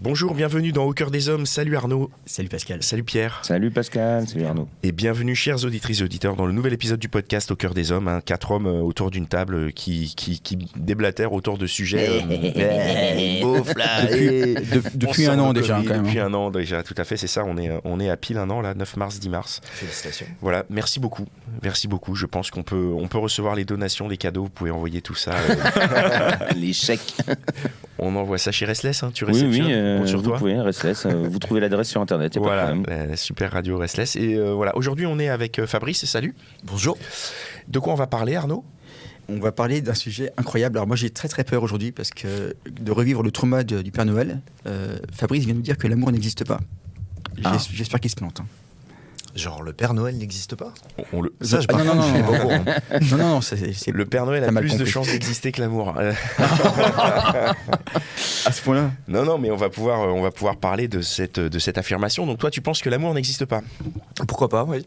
Bonjour, bienvenue dans Au cœur des hommes. Salut Arnaud. Salut Pascal. Salut Pierre. Salut Pascal, salut Arnaud. Et bienvenue chers auditrices et auditeurs dans le nouvel épisode du podcast Au cœur des hommes. 4 hommes autour d'une table qui déblatèrent autour de sujets... Depuis un an déjà quand même. Depuis un an déjà, tout à fait, c'est ça. On est à pile un an là, 9 mars, 10 mars. Félicitations. Voilà, merci beaucoup. Merci beaucoup. Je pense qu'on peut recevoir les donations, les cadeaux. Vous pouvez envoyer tout ça. Les chèques. On envoie ça chez Restless, hein, tu Oui, réceptionnes. Compte sur vous toi. pouvez, Restless. Vous trouvez l'adresse sur Internet, y a Voilà, pas de problème. la super radio Restless. Et voilà, aujourd'hui on est avec Fabrice, salut. Bonjour. De quoi on va parler Arnaud ? On va parler d'un sujet incroyable. Alors moi j'ai très très peur aujourd'hui parce que de revivre le trauma du Père Noël. Fabrice vient nous dire que l'amour n'existe pas. J'espère qu'il se plante. Hein. Genre le Père Noël n'existe pas ? Ça, par contre, je n'ai pas au courant. Non, c'est Le Père Noël a T'as mal plus de compris. chances d'exister que l'amour. à ce point-là. Non, mais on va pouvoir parler de cette affirmation. Donc toi, tu penses que l'amour n'existe pas ? Pourquoi pas, oui.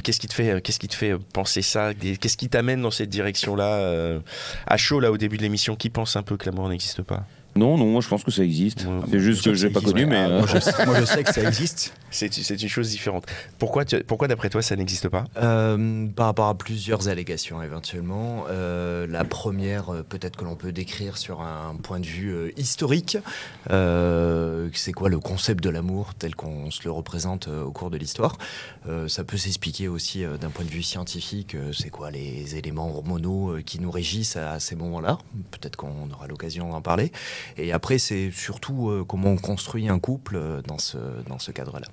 Qu'est-ce qui te fait penser ça ? Qu'est-ce qui t'amène dans cette direction-là à chaud là au début de l'émission ? Qui pense un peu que l'amour n'existe pas ? Non, moi je pense que ça existe. Ouais, C'est juste que je l'ai pas connu, mais... Moi je sais que ça existe. C'est une chose différente. Pourquoi d'après toi ça n'existe pas ? Par rapport à plusieurs allégations éventuellement. La première, peut-être que l'on peut décrire sur un point de vue historique. C'est quoi le concept de l'amour tel qu'on se le représente au cours de l'histoire ? Ça peut s'expliquer aussi d'un point de vue scientifique. C'est quoi les éléments hormonaux qui nous régissent à ces moments-là ? Peut-être qu'on aura l'occasion d'en parler. Et après, c'est surtout comment on construit un couple dans ce cadre-là.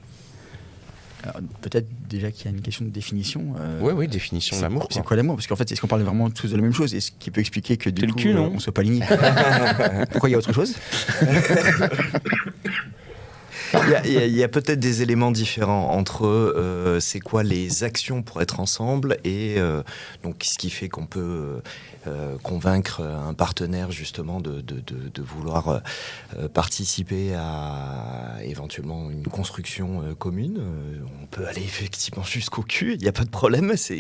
Alors, peut-être déjà qu'il y a une question de définition. Oui, définition de l'amour. C'est quoi l'amour ? Parce qu'en fait, est-ce qu'on parle vraiment tous de la même chose ? Et ce qui peut expliquer que du C'est le coup, cul, non on ne soit pas alignés. Pourquoi il y a autre chose ? Il y a peut-être des éléments différents entre c'est quoi les actions pour être ensemble et donc ce qui fait qu'on peut convaincre un partenaire justement de vouloir participer à éventuellement une construction commune. On peut aller effectivement jusqu'au cul, il n'y a pas de problème. Ça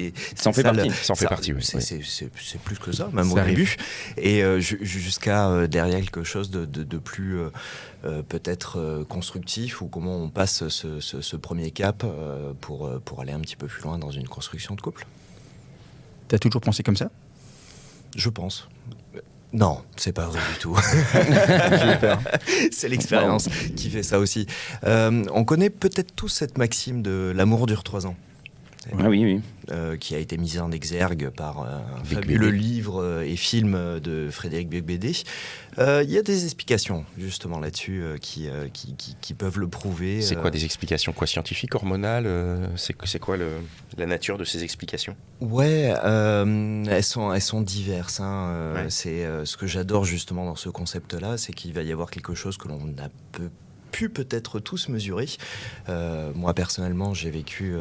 en fait partie. Oui. C'est plus que ça, même Ça au arrive. début. Et jusqu'à derrière quelque chose de plus peut-être constructif ou comment on passe ce premier cap pour aller un petit peu plus loin dans une construction de couple. T'as toujours pensé comme ça ? Je pense. Non, c'est pas vrai du tout. C'est l'expérience qui fait ça aussi. On connaît peut-être tous cette maxime de l'amour dure 3 ans. Ah oui. Qui a été mise en exergue par un Becbédé. fabuleux livre et film de Frédéric Becbédé. Il y a des explications justement là-dessus qui peuvent le prouver. C'est quoi des explications scientifiques, hormonales c'est quoi la nature de ces explications ? Ouais, elles sont diverses. Ouais. C'est ce que j'adore justement dans ce concept-là, c'est qu'il va y avoir quelque chose que l'on a pu peut-être tous mesurer. Moi personnellement, j'ai vécu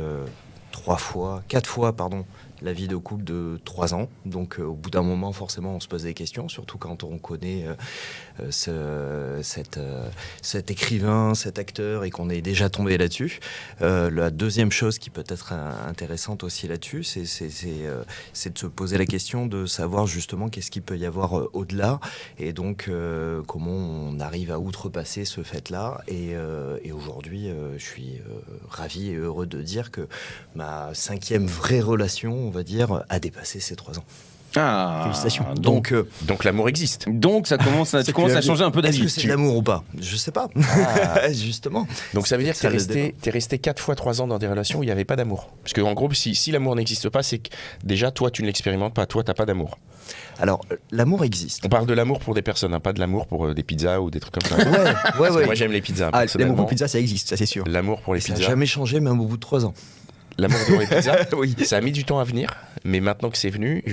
4 fois, la vie de couple de 3 ans. Donc au bout d'un moment, forcément, on se pose des questions, surtout quand on connaît cet écrivain, cet acteur, et qu'on est déjà tombé là-dessus. La deuxième chose qui peut être intéressante aussi là-dessus, c'est de se poser la question de savoir justement qu'est-ce qu'il peut y avoir au-delà, et donc comment on arrive à outrepasser ce fait-là. Et aujourd'hui, je suis ravi et heureux de dire que ma 5e vraie relation, on va dire, a dépassé ces 3 ans. Ah, Félicitations. Donc l'amour existe. Donc ça commence à changer un peu est-ce d'avis. que c'est de l'amour ou pas ? Je sais pas. Justement. Donc ça veut dire que Ça, le débat. t'es resté 4 fois 3 ans dans des relations où il n'y avait pas d'amour. Parce qu'en gros, si l'amour n'existe pas, c'est que déjà, toi, tu ne l'expérimentes pas. Toi, t'as pas d'amour. Alors, l'amour existe. On parle de l'amour pour des personnes, hein, pas de l'amour pour des pizzas ou des trucs comme ça. Ouais. Parce que moi, j'aime les pizzas. Ah, l'amour personnellement. pour pizza, ça existe, ça c'est sûr. L'amour pour les Ça n'a pizzas. jamais changé, même au bout de 3 ans. L'amour pour les pizzas, Oui. ça a mis du temps à venir. Mais maintenant que c'est venu,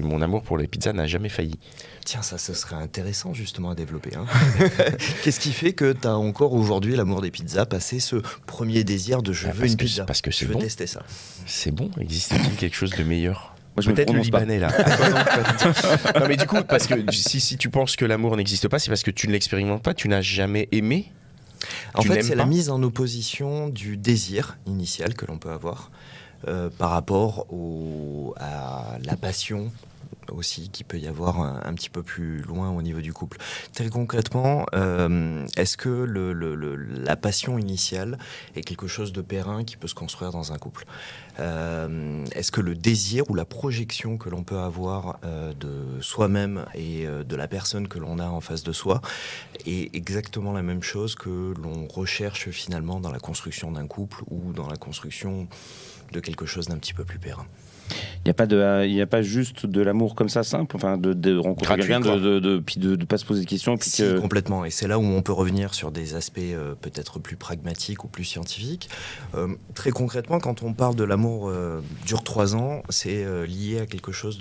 mon amour pour les pizzas n'a jamais failli. Tiens, ça, ce serait intéressant justement à développer. Hein. Qu'est-ce qui fait que tu as encore aujourd'hui l'amour des pizzas, passé ce premier désir de je veux une pizza. Parce que c'est Je veux bon. tester ça. C'est bon. Existe-t-il quelque chose de meilleur ? Moi, je me Peut-être le prononce pas. Libanais là. Ah, non, pas du tout. Non mais du coup, parce que si tu penses que l'amour n'existe pas, c'est parce que tu ne l'expérimentes pas, tu n'as jamais aimé. En Tu fait, n'aimes c'est la pas mise en opposition du désir initial que l'on peut avoir par rapport à la passion aussi qu'il peut y avoir un petit peu plus loin au niveau du couple. Très concrètement, est-ce que la passion initiale est quelque chose de périn qui peut se construire dans un couple ? Est-ce que le désir ou la projection que l'on peut avoir de soi-même et de la personne que l'on a en face de soi est exactement la même chose que l'on recherche finalement dans la construction d'un couple ou dans la construction de quelque chose d'un petit peu plus périn? Il n'y a pas juste de l'amour comme ça simple, enfin de rencontrer Gratuit, quelqu'un, quoi. puis de pas se poser de questions. Puis Si, complètement. Et c'est là où on peut revenir sur des aspects peut-être plus pragmatiques ou plus scientifiques. Très concrètement, quand on parle de l'amour dure 3 ans, c'est lié à quelque chose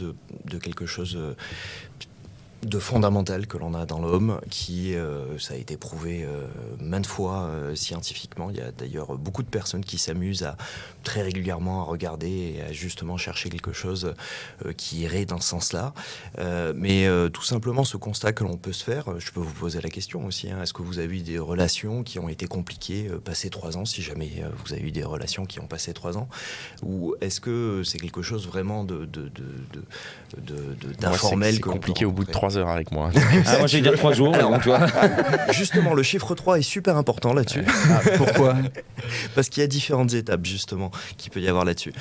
de fondamental que l'on a dans l'homme, qui, ça a été prouvé maintes fois scientifiquement. Il y a d'ailleurs beaucoup de personnes qui s'amusent très régulièrement à regarder et à justement chercher quelque chose qui irait dans ce sens-là. Mais tout simplement, ce constat que l'on peut se faire, je peux vous poser la question aussi, est-ce que vous avez eu des relations qui ont été compliquées passé 3 ans, si jamais vous avez eu des relations qui ont passé 3 ans, ou est-ce que c'est quelque chose vraiment d'informel? C'est compliqué au bout de 3 heures avec moi. moi j'ai dire 3 jours. Alors, donc, tu vois. Justement, le chiffre 3 est super important là-dessus. Pourquoi ? Parce qu'il y a différentes étapes, justement, qu'il peut y avoir là-dessus.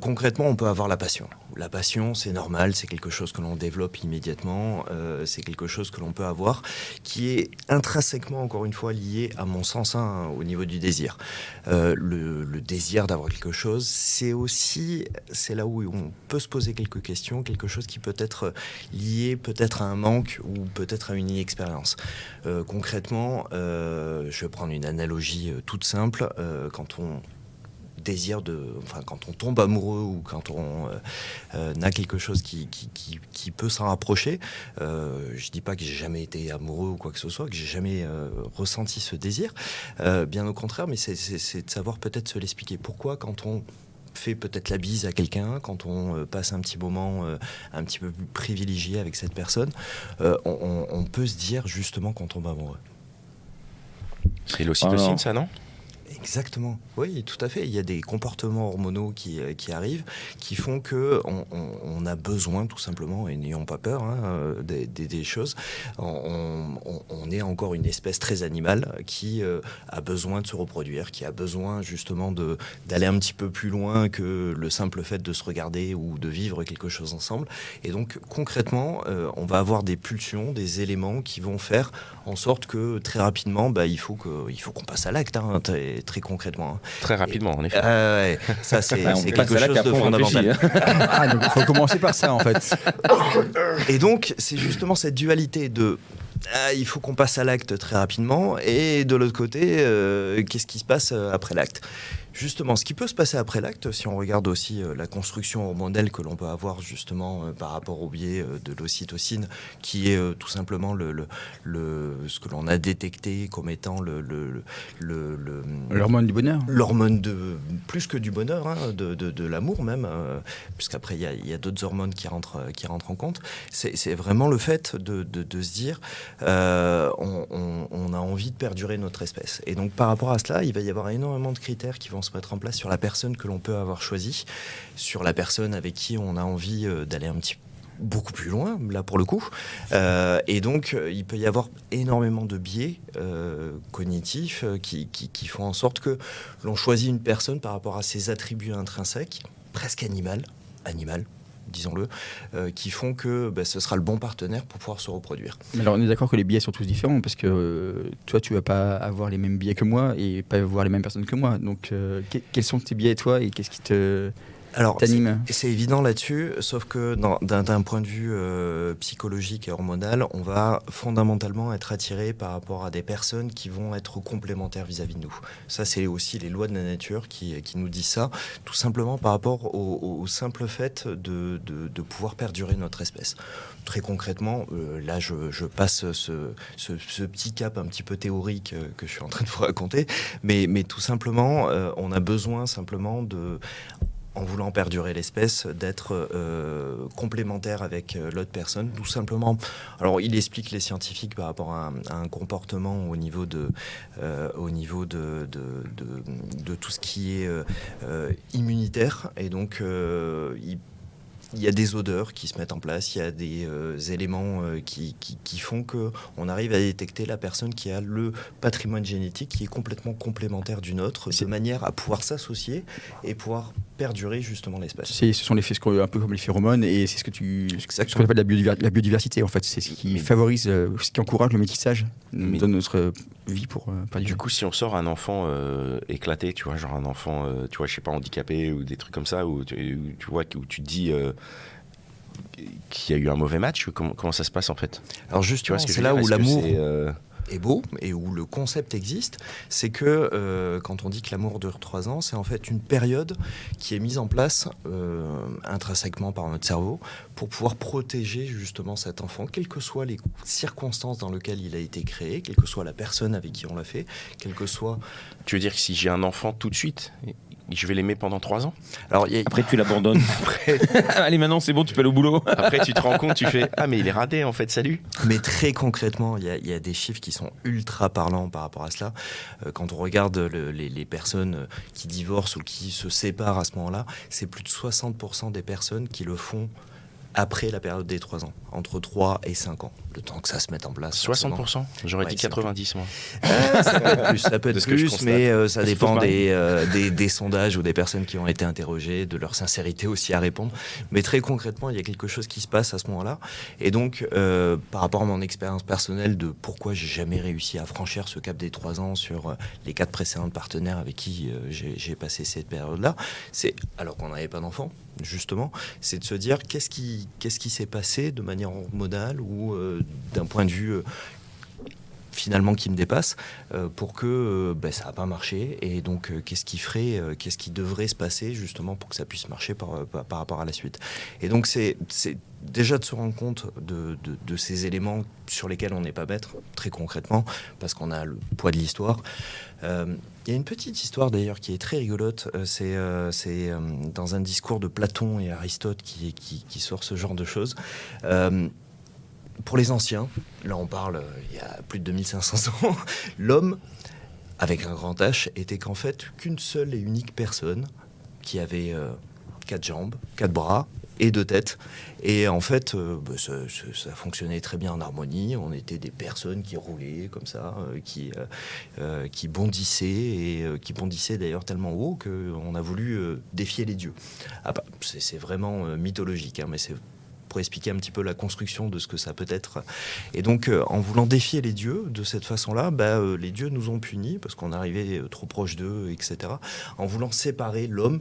Concrètement, on peut avoir la passion. La passion, c'est normal, c'est quelque chose que l'on développe immédiatement, c'est quelque chose que l'on peut avoir, qui est intrinsèquement, encore une fois, lié, à mon sens, au niveau du désir. Le désir d'avoir quelque chose, c'est là où on peut se poser quelques questions, quelque chose qui peut être lié peut-être à un manque ou peut-être à une inexpérience. Concrètement, je vais prendre une analogie toute simple. Quand on tombe amoureux ou quand on a quelque chose qui peut s'en rapprocher, je dis pas que j'ai jamais été amoureux ou quoi que ce soit, que j'ai jamais ressenti ce désir, bien au contraire, mais c'est de savoir peut-être se l'expliquer. Pourquoi quand on fait peut-être la bise à quelqu'un, quand on passe un petit moment un petit peu plus privilégié avec cette personne, on peut se dire justement qu'on tombe amoureux. C'est l'ocytocine, ça, non ? Exactement, oui, tout à fait. Il y a des comportements hormonaux qui arrivent, qui font que on a besoin, tout simplement, et n'ayons pas peur des choses. On est encore une espèce très animale qui a besoin de se reproduire, qui a besoin justement d'aller un petit peu plus loin que le simple fait de se regarder ou de vivre quelque chose ensemble. Et donc, concrètement, on va avoir des pulsions, des éléments qui vont faire en sorte que très rapidement, il faut qu'on passe à l'acte, très concrètement. Très rapidement, en effet. Ouais, ça c'est on passe quelque à l'acte, chose de après, on fondamental. réfléchit, Donc il faut commencer par ça en fait. Et donc c'est justement cette dualité de il faut qu'on passe à l'acte très rapidement, et de l'autre côté, qu'est-ce qui se passe après l'acte ? Justement, ce qui peut se passer après l'acte, si on regarde aussi la construction hormonale que l'on peut avoir justement par rapport au biais de l'ocytocine, qui est tout simplement ce que l'on a détecté comme étant L'hormone du bonheur. l'hormone plus que du bonheur, de l'amour même, puisqu'après il y a d'autres hormones qui rentrent en compte. C'est vraiment le fait de se dire on a envie de perdurer notre espèce. Et donc par rapport à cela, il va y avoir énormément de critères qui vont se mettre en place sur la personne que l'on peut avoir choisie, sur la personne avec qui on a envie d'aller beaucoup plus loin, là pour le coup. Et donc, il peut y avoir énormément de biais cognitifs qui font en sorte que l'on choisit une personne par rapport à ses attributs intrinsèques, presque animal, disons-le, qui font que ce sera le bon partenaire pour pouvoir se reproduire. Mais alors on est d'accord que les biais sont tous différents parce que toi tu vas pas avoir les mêmes biais que moi et pas voir les mêmes personnes que moi. Donc quels sont tes biais toi et qu'est-ce qui t'anime ? C'est évident là-dessus, sauf que d'un point de vue psychologique et hormonal, on va fondamentalement être attiré par rapport à des personnes qui vont être complémentaires vis-à-vis de nous. Ça, c'est aussi les lois de la nature qui nous disent ça, tout simplement par rapport au simple fait de pouvoir perdurer notre espèce. Très concrètement, là, je passe ce petit cap un petit peu théorique que je suis en train de vous raconter, mais tout simplement, on a besoin simplement en voulant perdurer l'espèce, d'être complémentaire avec l'autre personne, tout simplement. Alors, il explique les scientifiques par rapport à un comportement au niveau de tout ce qui est immunitaire, et donc il y a des odeurs qui se mettent en place, il y a des éléments qui font qu'on arrive à détecter la personne qui a le patrimoine génétique qui est complètement complémentaire du nôtre, de manière à pouvoir s'associer et pouvoir perdurer justement l'espèce. Ce sont les un peu comme les phéromones, et c'est ce qu'on appelle la biodiversité, en fait. C'est ce qui favorise, ce qui encourage le métissage, nous donne notre vie pour perdurer. Du coup, si on sort un enfant éclaté, tu vois, genre un enfant, tu vois, je sais pas, handicapé ou des trucs comme ça, où tu vois, où tu te dis qu'il y a eu un mauvais match, comment ça se passe en fait? Alors justement, tu vois, c'est là où l'amour est beau et où le concept existe, c'est que quand on dit que l'amour dure 3 ans, c'est en fait une période qui est mise en place intrinsèquement par notre cerveau pour pouvoir protéger justement cet enfant, quelles que soient les circonstances dans lesquelles il a été créé, quelle que soit la personne avec qui on l'a fait, quelle que soit... Tu veux dire que si j'ai un enfant tout de suite, je vais l'aimer pendant 3 ans? Alors, Après, tu l'abandonnes. Allez, maintenant, c'est bon, tu peux aller au boulot. Après, tu te rends compte, tu fais ah, mais il est radé en fait, salut. Mais très concrètement, il y a des chiffres qui sont ultra parlants par rapport à cela. Quand on regarde les personnes qui divorcent ou qui se séparent à ce moment-là, c'est plus de 60% des personnes qui le font après la période des 3 ans, entre 3 et 5 ans, le temps que ça se mette en place. 60%? J'aurais dit 90, moi. Ça peut être plus, mais ça dépend des sondages ou des personnes qui ont été interrogées, de leur sincérité aussi à répondre. Mais très concrètement, il y a quelque chose qui se passe à ce moment-là. Et donc, par rapport à mon expérience personnelle de pourquoi j'ai jamais réussi à franchir ce cap des 3 ans sur les 4 précédents partenaires avec qui j'ai passé cette période-là, c'est, alors qu'on n'avait pas d'enfant, justement, c'est de se dire qu'est-ce qui s'est passé de manière hormonale ou d'un point de vue finalement qui me dépasse pour que ça n'a pas marché, et donc qu'est-ce qui devrait se passer justement pour que ça puisse marcher par rapport à la suite. Et donc c'est déjà de se rendre compte de ces éléments sur lesquels on n'est pas maître, très concrètement, parce qu'on a le poids de l'histoire. Il y a une petite histoire d'ailleurs qui est très rigolote, c'est dans un discours de Platon et Aristote qui sort ce genre de choses. Pour les anciens, là on parle il y a plus de 2500 ans, l'homme, avec un grand H, était qu'en fait qu'une seule et unique personne qui avait 4 jambes, 4 bras et 2 têtes. Et en fait, ça fonctionnait très bien en harmonie. On était des personnes qui roulaient comme ça, qui bondissaient, et qui bondissaient d'ailleurs tellement haut qu'on a voulu défier les dieux. Ah bah, c'est vraiment mythologique, hein, mais c'est pour expliquer un petit peu la construction de ce que ça peut être. Et donc, en voulant défier les dieux de cette façon-là, les dieux nous ont punis parce qu'on arrivait trop proche d'eux, etc. En voulant séparer l'homme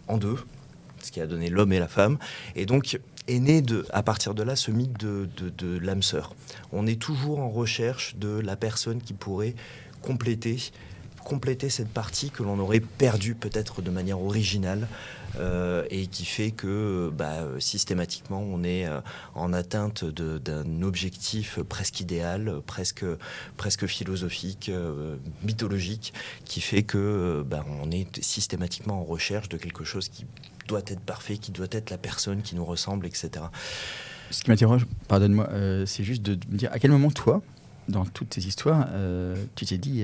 en deux, ce qui a donné l'homme et la femme. Et donc, est né à partir de là ce mythe de l'âme sœur. On est toujours en recherche de la personne qui pourrait compléter cette partie que l'on aurait perdue peut-être de manière originale, et qui fait que systématiquement on est en atteinte d'un objectif presque idéal, presque philosophique, mythologique, qui fait que on est systématiquement en recherche de quelque chose qui doit être parfait, qui doit être la personne qui nous ressemble, etc. Ce qui m'interroge, pardonne-moi, c'est juste de me dire à quel moment toi, dans toutes tes histoires, tu t'es dit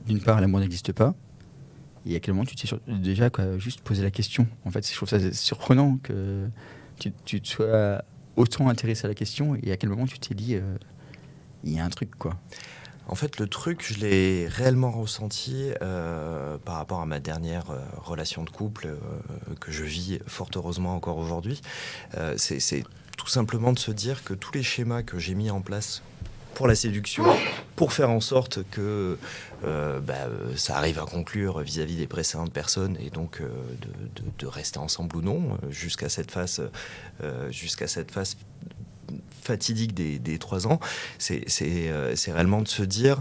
d'une part l'amour n'existe pas, et à quel moment tu t'es déjà juste posé la question. En fait, je trouve ça surprenant que tu te sois autant intéressé à la question, et à quel moment tu t'es dit il y a un truc, quoi. En fait, le truc, je l'ai réellement ressenti par rapport à ma dernière relation de couple que je vis fort heureusement encore aujourd'hui. C'est tout simplement de se dire que tous les schémas que j'ai mis en place pour la séduction, pour faire en sorte que ça arrive à conclure vis-à-vis des précédentes personnes, et donc de rester ensemble ou non jusqu'à cette phase fatidique des 3 ans, c'est réellement de se dire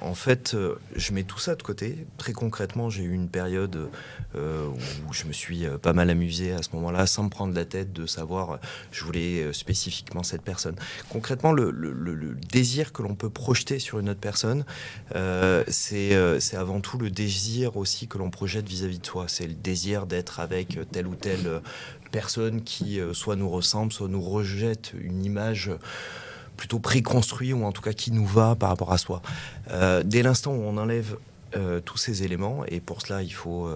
en fait je mets tout ça de côté. Très concrètement, j'ai eu une période où je me suis pas mal amusé à ce moment-là, sans me prendre la tête de savoir je voulais spécifiquement cette personne. Concrètement, le désir que l'on peut projeter sur une autre personne, c'est avant tout le désir aussi que l'on projette vis-à-vis de soi. C'est le désir d'être avec telle ou telle personne qui soit nous ressemble, soit nous rejette une image plutôt préconstruite, ou en tout cas qui nous va par rapport à soi. Dès l'instant où on enlève tous ces éléments, et pour cela il faut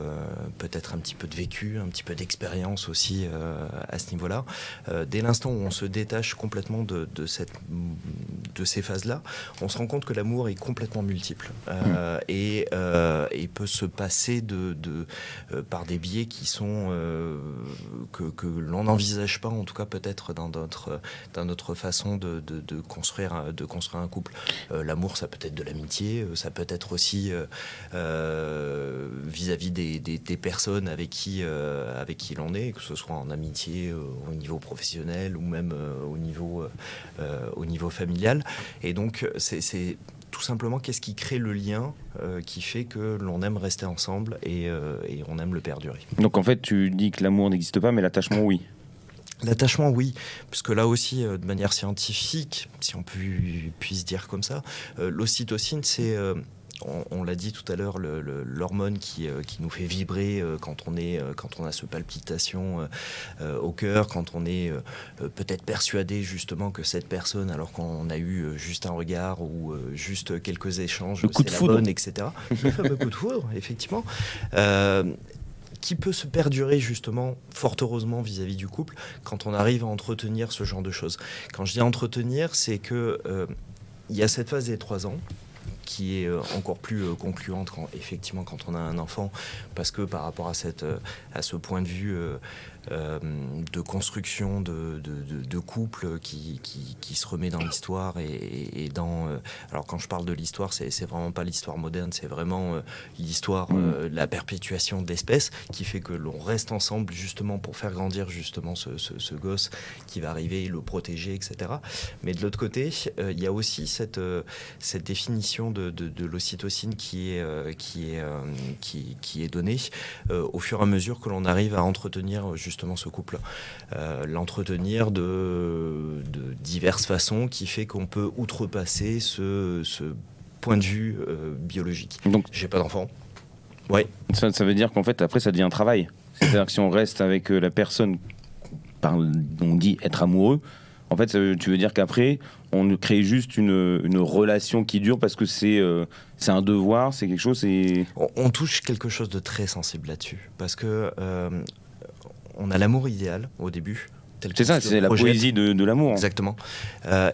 peut-être un petit peu de vécu, un petit peu d'expérience aussi à ce niveau-là. Dès l'instant où on se détache complètement de ces phases-là, on se rend compte que l'amour est complètement multiple et peut se passer par des biais qui sont que l'on n'envisage pas, en tout cas peut-être dans notre façon de construire un couple. L'amour, ça peut être de l'amitié, ça peut être aussi vis-à-vis des personnes avec qui l'on est, que ce soit en amitié, au niveau professionnel ou même au niveau familial. Et donc c'est tout simplement qu'est-ce qui crée le lien qui fait que l'on aime rester ensemble et on aime le perdurer. Donc en fait, tu dis que l'amour n'existe pas, mais l'attachement, oui. L'attachement, oui, puisque là aussi, de manière scientifique, si on puisse dire comme ça, l'ocytocine, c'est, on l'a dit tout à l'heure, l'hormone qui nous fait vibrer quand on a ce palpitation au cœur, quand on est peut-être persuadé justement que cette personne, alors qu'on a eu juste un regard ou juste quelques échanges, le coup de foudre, bonne, etc. Le coup de foudre, effectivement. Qui peut se perdurer justement, fort heureusement vis-à-vis du couple, quand on arrive à entretenir ce genre de choses. Quand je dis entretenir, c'est que il y a cette phase des 3 ans qui est encore plus concluante effectivement quand on a un enfant, parce que par rapport à ce point de vue de construction de couple qui se remet dans l'histoire et dans alors quand je parle de l'histoire, c'est vraiment pas l'histoire moderne, c'est vraiment l'histoire la perpétuation de l'espèce qui fait que l'on reste ensemble justement pour faire grandir justement ce gosse qui va arriver, le protéger, etc. Mais de l'autre côté, il y a aussi cette définition de l'ocytocine qui est donnée au fur et à mesure que l'on arrive à entretenir justement ce couple, l'entretenir de diverses façons qui fait qu'on peut outrepasser ce point de vue biologique. Donc, j'ai pas d'enfant. Ouais. Ça veut dire qu'en fait, après, ça devient un travail. C'est-à-dire que si on reste avec la personne, on dit être amoureux, en fait, tu veux dire qu'après, on crée juste une relation qui dure parce que c'est un devoir, c'est quelque chose. On touche quelque chose de très sensible là-dessus, parce que on a l'amour idéal au début. C'est ça, c'est la poésie de l'amour. Exactement.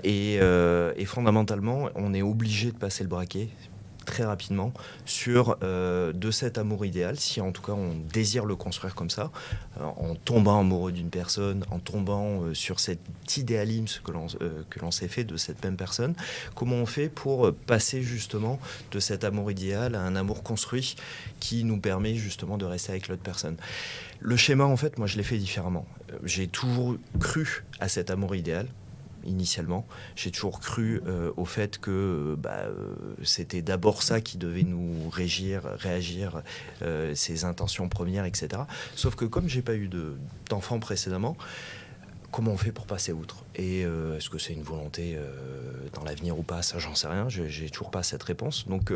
Et fondamentalement, on est obligé de passer le braquet très rapidement sur de cet amour idéal, si en tout cas on désire le construire comme ça, en tombant amoureux d'une personne, en tombant sur cet idéalisme que l'on s'est fait de cette même personne. Comment on fait pour passer justement de cet amour idéal à un amour construit qui nous permet justement de rester avec l'autre personne? Le schéma, en fait, moi je l'ai fait différemment. J'ai toujours cru à cet amour idéal. Initialement, j'ai toujours cru au fait que c'était d'abord ça qui devait nous réagir, ses intentions premières, etc. Sauf que comme j'ai pas eu d'enfant précédemment, comment on fait pour passer outre? Et est-ce que c'est une volonté dans l'avenir ou pas? Ça, j'en sais rien. J'ai toujours pas cette réponse. Donc,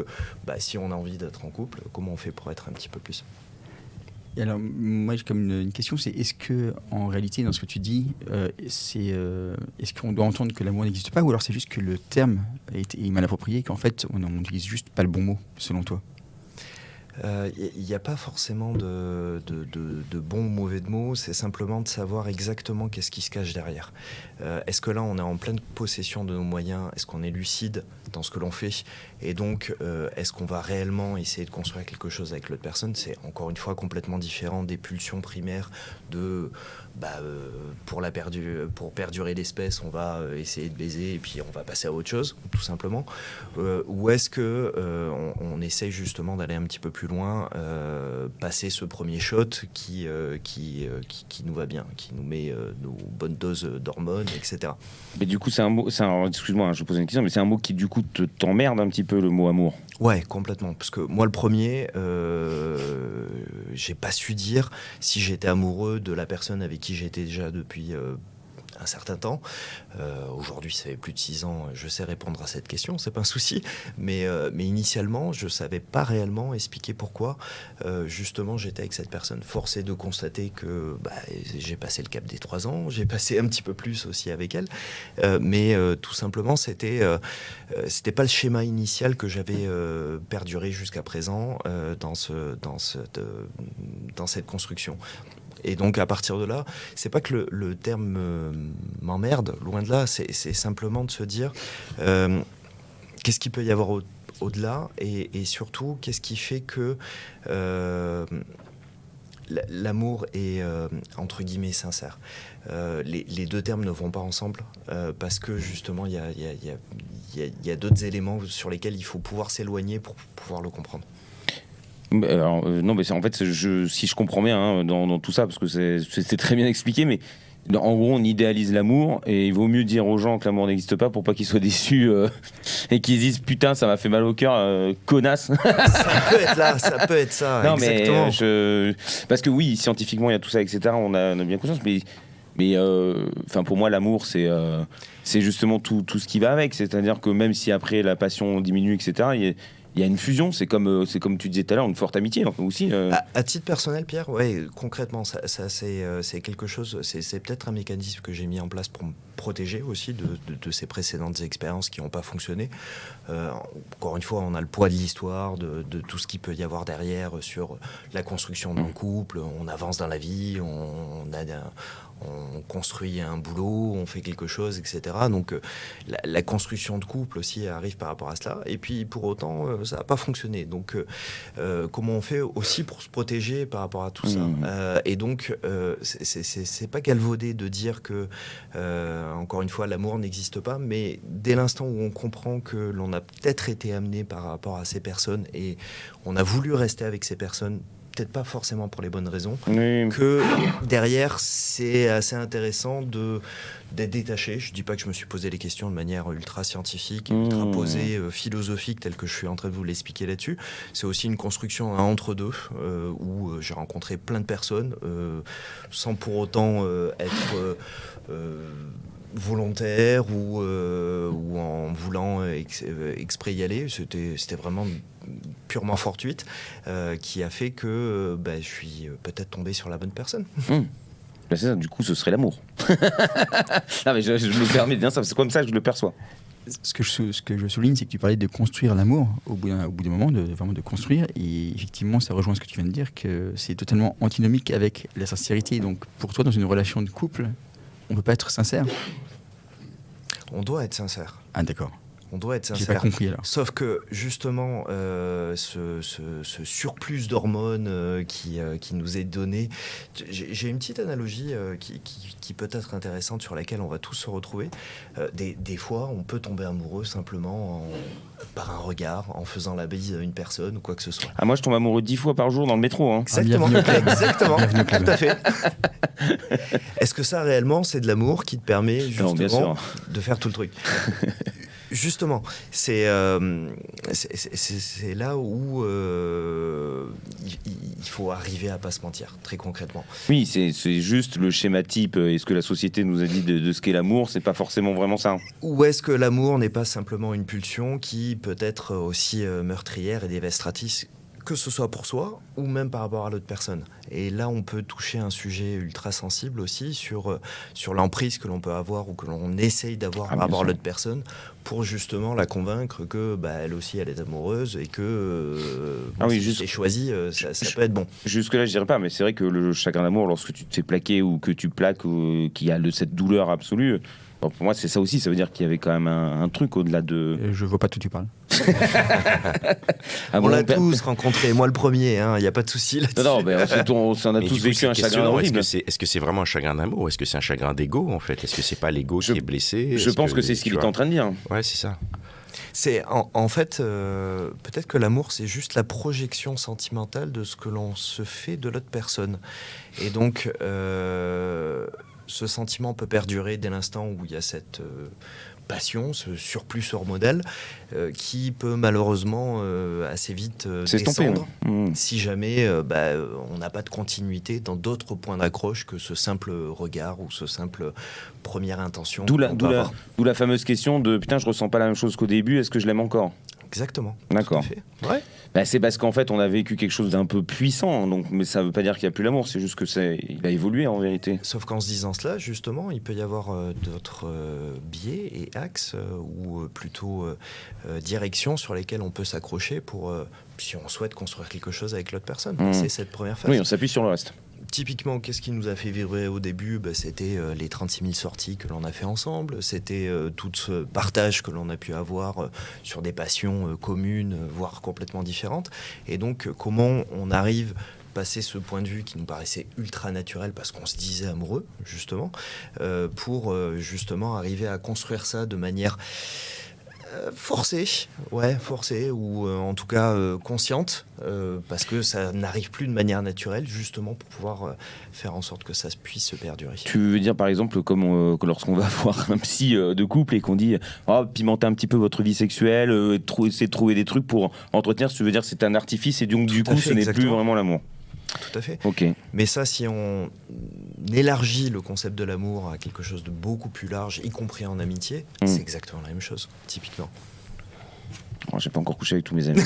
si on a envie d'être en couple, comment on fait pour être un petit peu plus? Et alors, moi, j'ai comme une question, c'est est-ce que, en réalité, dans ce que tu dis, est-ce qu'on doit entendre que l'amour n'existe pas, ou alors c'est juste que le terme est mal approprié, qu'en fait, on n'utilise juste pas le bon mot, selon toi? Il n'y a pas forcément de bons ou mauvais mots, c'est simplement de savoir exactement qu'est-ce qui se cache derrière. Est-ce que là on est en pleine possession de nos moyens? Est-ce qu'on est lucide dans ce que l'on fait? Et donc est-ce qu'on va réellement essayer de construire quelque chose avec l'autre personne? C'est encore une fois complètement différent des pulsions primaires pour perdurer l'espèce, on va essayer de baiser et puis on va passer à autre chose, tout simplement. Ou est-ce que on essaye justement d'aller un petit peu plus loin, passer ce premier shot qui nous va bien, qui nous met nos bonnes doses d'hormones, etc. Mais du coup, c'est un mot, excuse-moi, je pose une question, mais c'est un mot qui du coup t'emmerde un petit peu, le mot amour. Ouais, complètement. Parce que moi, le premier, j'ai pas su dire si j'étais amoureux de la personne avec qui j'étais déjà depuis un certain temps. Aujourd'hui, ça fait plus de 6 ans, je sais répondre à cette question, c'est pas un souci. Mais initialement, je savais pas réellement expliquer pourquoi, justement, j'étais avec cette personne. Force est de constater que j'ai passé le cap des 3 ans, j'ai passé un petit peu plus aussi avec elle. Mais tout simplement, c'était pas le schéma initial que j'avais perduré jusqu'à présent dans cette construction. Et donc à partir de là, c'est pas que le terme m'emmerde, loin de là, c'est simplement de se dire qu'est-ce qu'il peut y avoir au-delà, et surtout qu'est-ce qui fait que l'amour est entre guillemets sincère. Les deux termes ne vont pas ensemble parce que justement il y a d'autres éléments sur lesquels il faut pouvoir s'éloigner pour pouvoir le comprendre. Alors, non, mais en fait, si je comprends bien dans tout ça, parce que c'est très bien expliqué, mais en gros, on idéalise l'amour et il vaut mieux dire aux gens que l'amour n'existe pas pour pas qu'ils soient déçus et qu'ils disent putain, ça m'a fait mal au cœur, connasse. Ça peut être là, ça peut être ça. Non, exactement. mais parce que oui, scientifiquement, il y a tout ça, etc. On a bien conscience, mais pour moi, l'amour, c'est justement tout ce qui va avec. C'est-à-dire que même si après la passion diminue, etc. Il y a une fusion, c'est comme tu disais tout à l'heure, une forte amitié aussi. À titre personnel, Pierre, ouais, concrètement, ça c'est quelque chose, c'est peut-être un mécanisme que j'ai mis en place pour me protéger aussi de ces précédentes expériences qui n'ont pas fonctionné. Encore une fois, on a le poids de l'histoire, de tout ce qu'il peut y avoir derrière sur la construction d'un couple. On avance dans la vie, on construit un boulot, on fait quelque chose, etc. Donc la construction de couple aussi arrive par rapport à cela. Et puis pour autant, ça n'a pas fonctionné. Donc comment on fait aussi pour se protéger par rapport à tout ça Et donc c'est pas galvaudé de dire que encore une fois l'amour n'existe pas, mais dès l'instant où on comprend que l'on a peut-être été amené par rapport à ces personnes et on a voulu rester avec ces personnes, peut-être pas forcément pour les bonnes raisons, que derrière c'est assez intéressant d'être détaché. Je dis pas que je me suis posé les questions de manière ultra scientifique, ultra posée, philosophique, telle que je suis en train de vous l'expliquer là-dessus. C'est aussi une construction entre deux où j'ai rencontré plein de personnes sans pour autant être volontaire ou en voulant exprès y aller. C'était vraiment purement fortuite qui a fait que je suis peut-être tombé sur la bonne personne. C'est ça, du coup, ce serait l'amour. Non, mais je me permets de dire ça, c'est comme ça que je le perçois. Ce que je souligne, c'est que tu parlais de construire l'amour au bout d'un moment, vraiment de construire. Et effectivement, ça rejoint ce que tu viens de dire, que c'est totalement antinomique avec la sincérité. Donc pour toi, dans une relation de couple, on ne peut pas être sincère. On doit être sincère. Ah d'accord. On doit être sincère. J'ai pas compris alors. Sauf que justement, ce surplus d'hormones qui nous est donné, j'ai une petite analogie qui peut être intéressante sur laquelle on va tous se retrouver. Des fois, on peut tomber amoureux simplement par un regard, en faisant la bise à une personne ou quoi que ce soit. Ah, moi, je tombe amoureux 10 fois par jour dans le métro. Hein. Exactement, exactement, tout à fait. Est-ce que ça réellement, c'est de l'amour qui te permet justement de faire tout le truc? Justement, c'est là où il faut arriver à pas se mentir, très concrètement. Oui, c'est juste le schéma type et ce que la société nous a dit de ce qu'est l'amour, c'est pas forcément vraiment ça. Ou est-ce que l'amour n'est pas simplement une pulsion qui peut être aussi meurtrière et dévastatrice, que ce soit pour soi ou même par rapport à l'autre personne. Et là, on peut toucher un sujet ultra sensible aussi sur l'emprise que l'on peut avoir ou que l'on essaye d'avoir par rapport à l'autre personne pour justement la convaincre que elle aussi, elle est amoureuse et que si c'est choisi, ça peut être bon. Jusque-là, je dirais pas, mais c'est vrai que le chagrin d'amour, lorsque tu te fais plaquer ou que tu plaques ou qu'il y a cette douleur absolue, pour moi, c'est ça aussi. Ça veut dire qu'il y avait quand même un truc au-delà de... Je vois pas d'où tu parles. On l'a tous rencontré, moi le premier, il n'y a pas de souci là-dessus. Non, mais on a tous vécu un chagrin horrible. Est-ce que c'est vraiment un chagrin d'amour ou est-ce que c'est un chagrin d'ego en fait? Est-ce que c'est pas l'ego qui est blessé? Je pense que c'est ce qu'il est en train de dire. Ouais, c'est ça. C'est en fait, peut-être que l'amour, c'est juste la projection sentimentale de ce que l'on se fait de l'autre personne. Et donc... ce sentiment peut perdurer dès l'instant où il y a cette passion, ce surplus hors modèle, qui peut malheureusement assez vite descendre si jamais on n'a pas de continuité dans d'autres points d'accroche que ce simple regard ou ce simple première intention. D'où la fameuse question de putain, je ressens pas la même chose qu'au début, est-ce que je l'aime encore ? Exactement. D'accord. Ouais. C'est parce qu'en fait, on a vécu quelque chose d'un peu puissant, donc, mais ça veut pas dire qu'il n'y a plus l'amour, c'est juste que il a évolué en vérité. Sauf qu'en se disant cela, justement, il peut y avoir d'autres biais et axes ou plutôt directions sur lesquelles on peut s'accrocher pour, si on souhaite construire quelque chose avec l'autre personne. C'est cette première phase. Oui, on s'appuie sur le reste. Typiquement, qu'est-ce qui nous a fait vibrer au début ? C'était les 36 000 sorties que l'on a fait ensemble, c'était tout ce partage que l'on a pu avoir sur des passions communes, voire complètement différentes. Et donc, comment on arrive passer ce point de vue qui nous paraissait ultra naturel parce qu'on se disait amoureux, justement, pour justement arriver à construire ça de manière forcée, ou en tout cas consciente, parce que ça n'arrive plus de manière naturelle, justement pour pouvoir faire en sorte que ça puisse se perdurer. Tu veux dire par exemple comme que lorsqu'on va voir un psy de couple et qu'on dit pimentez un petit peu votre vie sexuelle, essayez de trouver des trucs pour entretenir, tu veux dire c'est un artifice et donc du coup ce n'est plus vraiment l'amour. Tout à fait. Ok. Mais ça, si on élargit le concept de l'amour à quelque chose de beaucoup plus large, y compris en amitié, c'est exactement la même chose, typiquement. J'ai pas encore couché avec tous mes amis.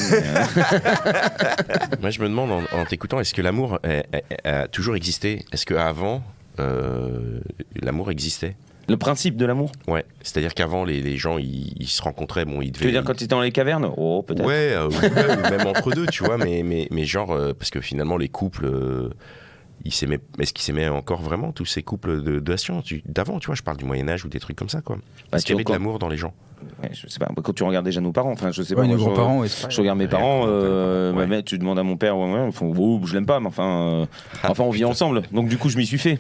Moi, je me demande en t'écoutant, est-ce que l'amour a toujours existé ? Est-ce qu'avant, l'amour existait ? Le principe de l'amour ? Ouais, c'est-à-dire qu'avant, les gens, ils se rencontraient, ils devaient... Tu veux dire quand ils étaient dans les cavernes ? Oh, peut-être. Ouais, ou même entre deux, tu vois, mais genre, parce que finalement, les couples, est-ce qu'ils s'aimaient encore vraiment, tous ces couples d'avant, tu vois, je parle du Moyen-Âge ou des trucs comme ça, quoi. Est-ce qu'il y avait de l'amour dans les gens ? Ouais, je sais pas, quand tu regardes déjà nos parents, enfin je sais pas, nos moi, grands-parents, je regarde mes parents, ma mère, tu demandes à mon père, ils font, je l'aime pas, mais enfin on vit ensemble, donc du coup je m'y suis fait.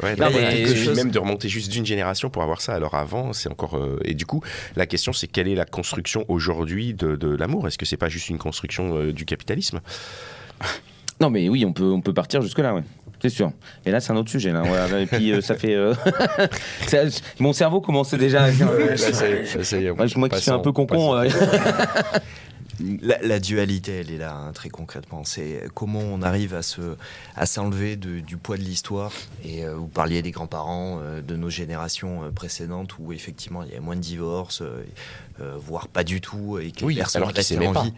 Ouais, Non, mais même de remonter juste d'une génération pour avoir ça, alors avant c'est encore... Et du coup, la question c'est quelle est la construction aujourd'hui de l'amour ? Est-ce que c'est pas juste une construction du capitalisme ? Non mais oui, on peut partir jusque là, ouais. C'est sûr. Et là, c'est un autre sujet. Là. Ouais, et puis, ça fait... mon cerveau commençait déjà à... moi qui suis un peu concon... La dualité, elle est là, hein, très concrètement. C'est comment on arrive à s'enlever du poids de l'histoire. Et vous parliez des grands-parents de nos générations précédentes où, effectivement, il y avait moins de divorces, voire pas du tout, et que les personnes restaient en vie.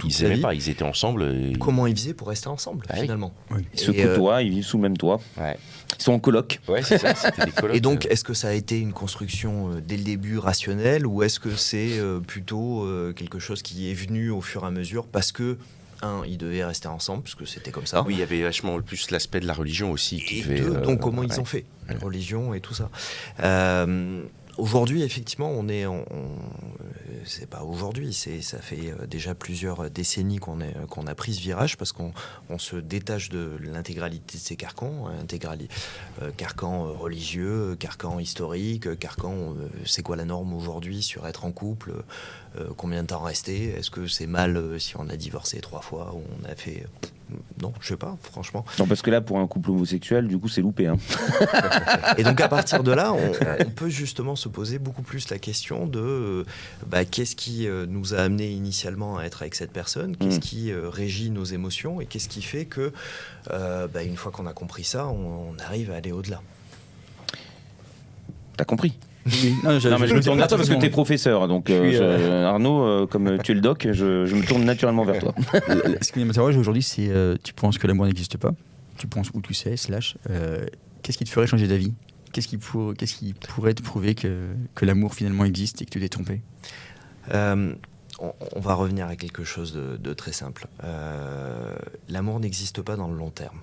Ils s'aimaient pas, ils étaient ensemble. Comment ils faisaient pour rester ensemble, finalement ? Oui. Ils se côtoient, ils vivent sous le même toit. Ouais. Ils sont en coloc. Ouais, c'est ça, c'était des colocs. Et donc, est-ce que ça a été une construction dès le début rationnelle ou est-ce que c'est plutôt quelque chose qui est venu au fur et à mesure parce que, ils devaient rester ensemble, parce que c'était comme ça. Oui, il y avait vachement plus l'aspect de la religion aussi. Donc, comment ils ont fait ? La religion et tout ça. Aujourd'hui, effectivement, c'est pas aujourd'hui, ça fait déjà plusieurs décennies qu'on a pris ce virage parce qu'on se détache de l'intégralité de ces carcans, carcan religieux, carcan historique, carcan c'est quoi la norme aujourd'hui sur être en couple, combien de temps rester, est-ce que c'est mal si on a divorcé 3 fois ou on a fait... Non, je sais pas, franchement. Non, parce que là, pour un couple homosexuel, du coup, c'est loupé. Hein. Et donc, à partir de là, on peut justement se poser beaucoup plus la question de qu'est-ce qui nous a amené initialement à être avec cette personne, qu'est-ce qui régit nos émotions et qu'est-ce qui fait que, une fois qu'on a compris ça, on arrive à aller au-delà. T'as compris ? Oui. Non, mais je me tourne vers toi parce que t'es professeur, donc Arnaud, comme tu es le doc, je me tourne naturellement vers toi. Ce qui m'interroge aujourd'hui, c'est tu penses que l'amour n'existe pas ? Tu penses où tu sais, qu'est-ce qui te ferait changer d'avis ? Qu'est-ce qui pourrait te prouver que l'amour finalement existe et que tu t'es trompé ? On va revenir à quelque chose de très simple. L'amour n'existe pas dans le long terme.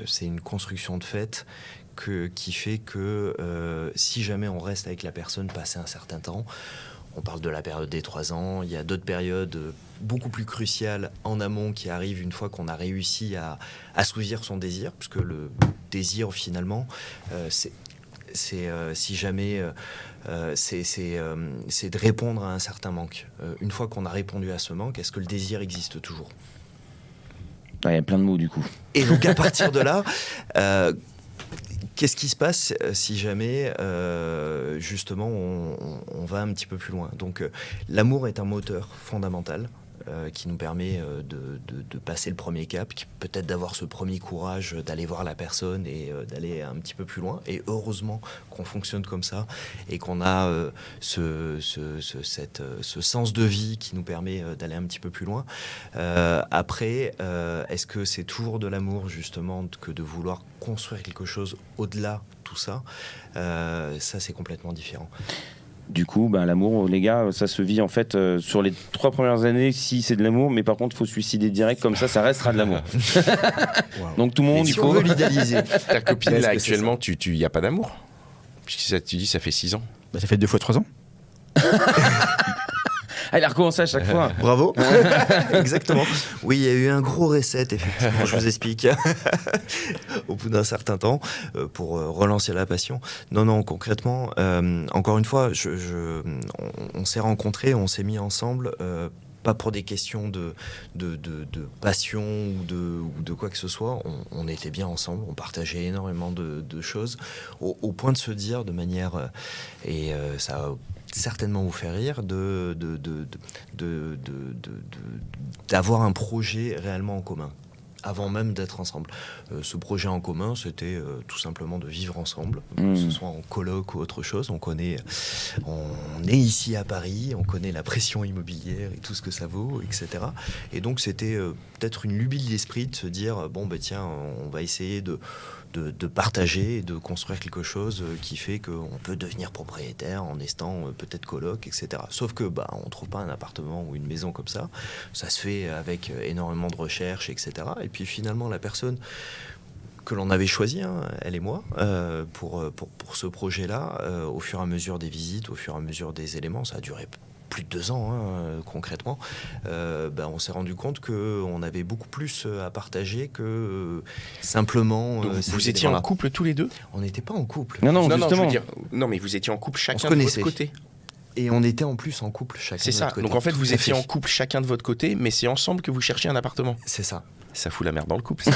C'est une construction de fait qui fait que si jamais on reste avec la personne passé un certain temps, on parle de la période des 3 ans, il y a d'autres périodes beaucoup plus cruciales en amont qui arrivent une fois qu'on a réussi à assouvir son désir, puisque le désir finalement, c'est de répondre à un certain manque. Une fois qu'on a répondu à ce manque, est-ce que le désir existe toujours ? Il y a plein de mots du coup. Et donc à partir de là... Qu'est-ce qui se passe si jamais, justement, on va un petit peu plus loin? Donc, l'amour est un moteur fondamental qui nous permet de passer le premier cap, peut-être d'avoir ce premier courage d'aller voir la personne et d'aller un petit peu plus loin. Et heureusement qu'on fonctionne comme ça et qu'on a ce sens de vie qui nous permet d'aller un petit peu plus loin. Après, est-ce que c'est toujours de l'amour justement que de vouloir construire quelque chose au-delà de tout ça? Ça, c'est complètement différent. Du coup, l'amour, les gars, ça se vit en fait sur les 3 premières années, si c'est de l'amour, mais par contre, il faut se suicider direct, comme ça restera de l'amour. Wow. Donc tout le monde, Et il si faut... on veut l'idéaliser. Ta copine, Est-ce là, que c'est actuellement, il n'y a pas d'amour? Puisque ça, tu dis, ça fait 6 ans. Bah, ça fait 2 fois 3 ans. Elle a recommencé à chaque fois. Bravo. Exactement. Oui, il y a eu un gros reset, effectivement, je vous explique, au bout d'un certain temps, pour relancer la passion. Non, concrètement, encore une fois, on s'est rencontrés, on s'est mis ensemble, pas pour des questions de passion ou de quoi que ce soit. On était bien ensemble, on partageait énormément de choses, au point de se dire de manière... et ça a certainement vous faire rire d'avoir un projet réellement en commun avant même d'être ensemble. Ce projet en commun, c'était tout simplement de vivre ensemble, que ce soit en coloc ou autre chose. On est ici à Paris, on connaît la pression immobilière et tout ce que ça vaut, etc. Et donc c'était peut-être une lubie de l'esprit de se dire tiens, on va essayer de partager et de construire quelque chose qui fait qu'on peut devenir propriétaire en étant peut-être coloc, etc. Sauf que on trouve pas un appartement ou une maison comme ça. Ça se fait avec énormément de recherches, etc. Et puis finalement, la personne que l'on avait choisie, elle et moi, pour ce projet-là, au fur et à mesure des visites, au fur et à mesure des éléments, ça a duré plus de 2 ans, concrètement, on s'est rendu compte qu'on avait beaucoup plus à partager que simplement... Donc, vous étiez en couple tous les deux? On n'était pas en couple. Non, je justement. veux dire, non, mais vous étiez en couple chacun de connaissait. votre côté. Et on était en plus en couple chacun C'est de ça. notre côté. Donc en fait, Tout vous à étiez fait. en couple chacun de votre côté, mais c'est ensemble que vous cherchiez un appartement. C'est ça. Ça fout la merde dans le couple. Ça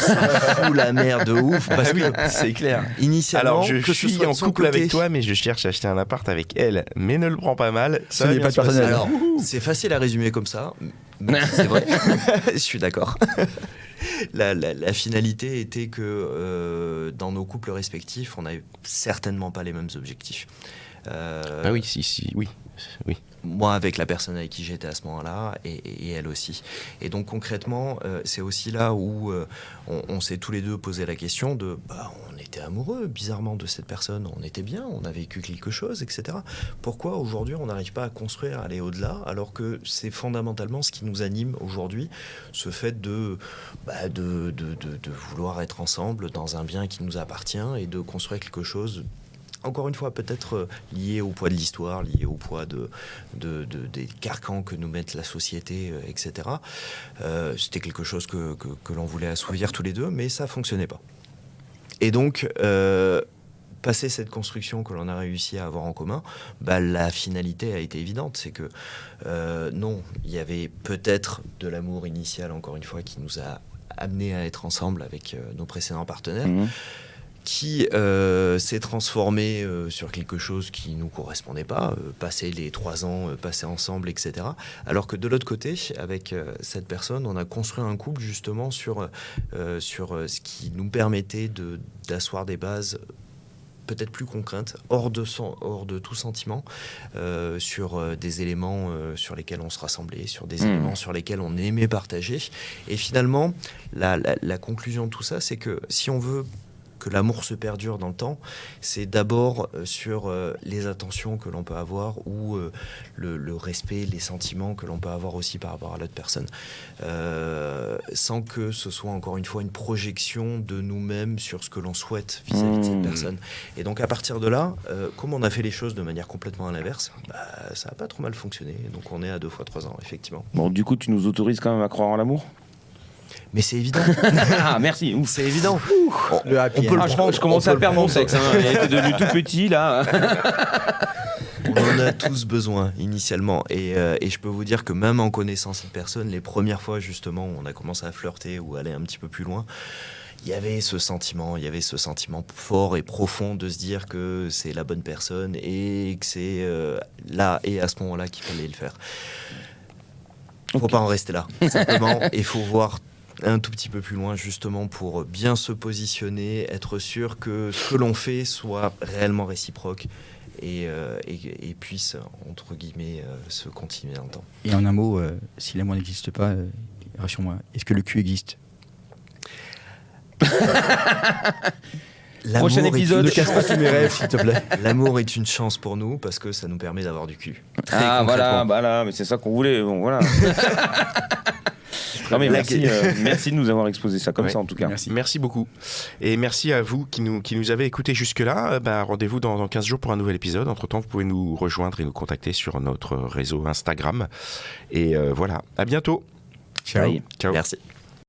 fout la merde de ouf. Parce que c'est clair. initialement, Alors je que ce suis soit de en son couple côté- avec toi, mais je cherche à acheter un appart avec elle. Mais ne le prends pas mal. Ce n'est va pas bien se passer. personnel. Alors, c'est facile à résumer comme ça, mais c'est vrai. Je suis d'accord. La finalité était que dans nos couples respectifs, on n'avait certainement pas les mêmes objectifs. Ah oui, oui. Moi avec la personne avec qui j'étais à ce moment-là et elle aussi. Et donc concrètement, c'est aussi là où on s'est tous les deux posé la question de on était amoureux bizarrement de cette personne, on était bien, on a vécu quelque chose, etc. Pourquoi aujourd'hui on n'arrive pas à construire, à aller au-delà, alors que c'est fondamentalement ce qui nous anime aujourd'hui, ce fait de vouloir être ensemble dans un bien qui nous appartient et de construire quelque chose. Encore une fois, peut-être lié au poids de l'histoire, lié au poids des carcans que nous met la société, etc. C'était quelque chose que l'on voulait assouvir tous les deux, mais ça ne fonctionnait pas. Et donc, passer cette construction que l'on a réussi à avoir en commun, la finalité a été évidente. C'est que non, il y avait peut-être de l'amour initial, encore une fois, qui nous a amenés à être ensemble avec nos précédents partenaires. Qui s'est transformé sur quelque chose qui ne nous correspondait pas, passer les 3 ans passés ensemble, etc. Alors que de l'autre côté, avec cette personne, on a construit un couple justement sur ce qui nous permettait d'asseoir des bases peut-être plus concrètes, hors de tout sentiment, sur des éléments sur lesquels on se rassemblait, sur des éléments sur lesquels on aimait partager. Et finalement, la conclusion de tout ça, c'est que si on veut que l'amour se perdure dans le temps, c'est d'abord sur les attentions que l'on peut avoir ou le respect, les sentiments que l'on peut avoir aussi par rapport à l'autre personne. Sans que ce soit encore une fois une projection de nous-mêmes sur ce que l'on souhaite vis-à-vis de cette personne. Et donc à partir de là, comme on a fait les choses de manière complètement à l'inverse, ça n'a pas trop mal fonctionné. Donc on est à 2 fois 3 ans, effectivement. Bon, du coup, tu nous autorises quand même à croire en l'amour? Mais c'est évident. Ah, merci. Ouf. C'est évident. Le happy On peut end. le prendre. Je commence à perdre mon sexe. Il était devenu tout petit, là. On en a tous besoin initialement et je peux vous dire que même en connaissant cette personne, les premières fois justement où on a commencé à flirter ou aller un petit peu plus loin, il y avait ce sentiment fort et profond de se dire que c'est la bonne personne et que c'est là et à ce moment-là qu'il fallait le faire. Faut pas en rester là, simplement, et faut voir un tout petit peu plus loin justement pour bien se positionner, être sûr que ce que l'on fait soit réellement réciproque et puisse, entre guillemets, se continuer dans le temps. Et en un mot, si l'amour n'existe pas, rassure-moi, est-ce que le cul existe? Prochain épisode. Ne casse pas tous mes rêves, s'il te plaît. L'amour est une chance pour nous parce que ça nous permet d'avoir du cul. Très voilà, concrètement. mais c'est ça qu'on voulait. Bon, voilà. Non, mais merci de nous avoir exposé ça comme ça en tout cas. Merci beaucoup. Et merci à vous qui nous avez écoutés jusque-là. Rendez-vous dans 15 jours pour un nouvel épisode. Entre-temps, vous pouvez nous rejoindre et nous contacter sur notre réseau Instagram. Et voilà, à bientôt. Ciao. Bye. Ciao. Merci.